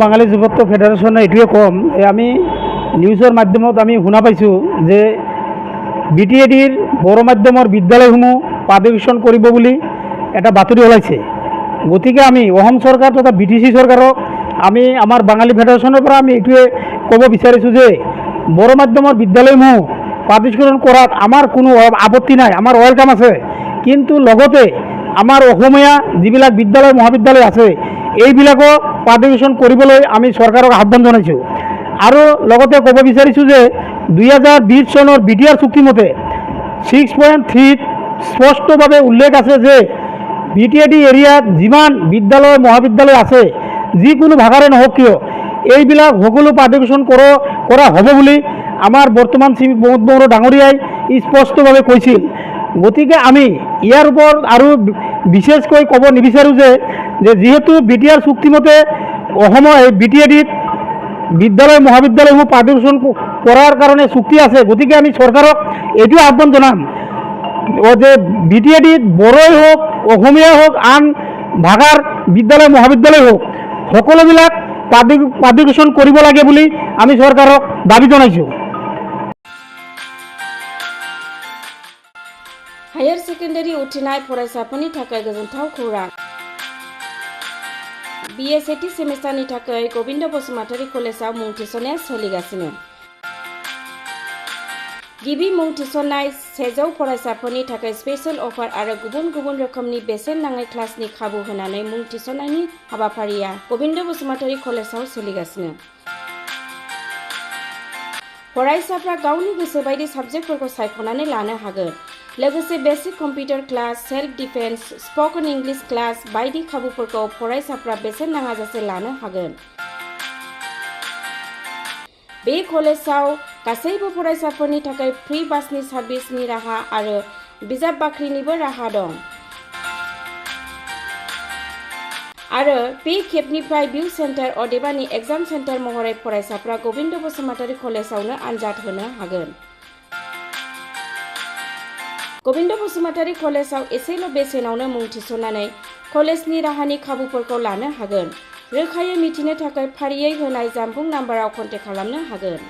বাঙালী যুৱত্ব ফেডাৰেশ্যনে এইটোৱে ক'ম, আমি নিউজৰ মাধ্যমত আমি শুনা পাইছোঁ যে BTADৰ বড়ো মাধ্যমৰ বিদ্যালয়সমূহ পাব্লিকেশ্যন কৰিব বুলি এটা বাতৰি ওলাইছে। গতিকে আমি অসম চৰকাৰ তথা BTC চৰকাৰক আমি আমাৰ বাঙালী ফেডাৰেশ্যনৰ পৰা আমি এইটোৱে ক'ব বিচাৰিছোঁ যে বড়ো মাধ্যমৰ বিদ্যালয়সমূহ পাব্লিকেশ্যন কৰাত আমাৰ কোনো আপত্তি নাই, আমাৰ ওৱেলকাম আছে। কিন্তু লগতে আমাৰ অসমীয়া যিবিলাক বিদ্যালয় মহাবিদ্যালয় আছে এইবিলাকো পাব্লিকেশ্যন কৰিবলৈ আমি চৰকাৰক আহ্বান জনাইছোঁ। আৰু লগতে ক'ব বিচাৰিছোঁ যে 2020 চনৰ BTR চুক্তিমতে 6.3 স্পষ্টভাৱে উল্লেখ আছে যে BTAD এৰিয়াত যিমান বিদ্যালয় মহাবিদ্যালয় আছে যিকোনো ভাষাৰে নহওক কিয় এইবিলাক সকলো পাব্লিকেশ্যন কৰা হ'ব বুলি আমাৰ বৰ্তমান শ্ৰী প্ৰমোদ বড়ো ডাঙৰীয়াই স্পষ্টভাৱে কৈছিল। গতিকে আমি ইয়াৰ ওপৰত আৰু বিশেষকৈ ক'ব নিবিচাৰোঁ যে যিহেতু BTR চুক্তিমতে অসমৰ BTADত বিদ্যালয় মহাবিদ্যালয়সমূহ পাব্লিকেশ্যন কৰাৰ কাৰণে চুক্তি আছে। গতিকে আমি চৰকাৰক এইটোৱে আহ্বান জনাম যে BTADত বড়োই হওক অসমীয়াই হওক আন ভাষাৰ বিদ্যালয় মহাবিদ্যালয় হওক সকলোবিলাক পাব্লিকেশ্যন কৰিব লাগে বুলি আমি চৰকাৰক দাবী জনাইছোঁ। हायर सेकेन्डारि उथ्रिनाय फरायसाफोरनि थाखाय गोजोनथाव खौरां। BSAT सेमिस्टारनि थाखाय गोविंद बसुमतारी कलेजाव मुं थिसननाया सोलिगासिनो। गिबि मुं थिसननाय 100 फरायसाफोरनि थाखाय स्पेशल अफार आरो गुबुन गुबुन रोखोमनि बेसेन नाङै क्लासनि खाबु होनानै मुं थिसननायनि हाबाफारिया गोविंद बसुमतारी कलेजाव सोलिगासिनो। फरायसाफ्रा गावनि गोसो बायदि साबजेक्टफोरखौ सायख'नानै लानो हागोन। लोगोसे basic computer class, self defence, spoken English class बायदि खाबुफोरखौ फरायसाफ्रा बेसेन नाङाजासे लानो हागोन। बे कलेजाव गासैबो फरायसाफोरनि थाखाय फ्री बासनि सार्भिसनि राहा आरो बिजाब बाख्रिनिबो राहा दं। आरो बे खेबनिफ्राय भिउ सेन्टार अदेबानि एग्जाम सेन्टार महरै फरायसाफ्रा गोविंद बसुमतारी कलेजावनो आनजाद होनो हागोन। गोविंद बसुमतारी कलेजाव एसेल' बेसेनावनो मुं थिसननानै कलेजनि राहानि खाबुफोरखौ लानो हागोन। रोखायै मिथिनो थाखाय फारियै होनाय जानबुं नाम्बाराव कन्टेक्ट खालामनो हागोन।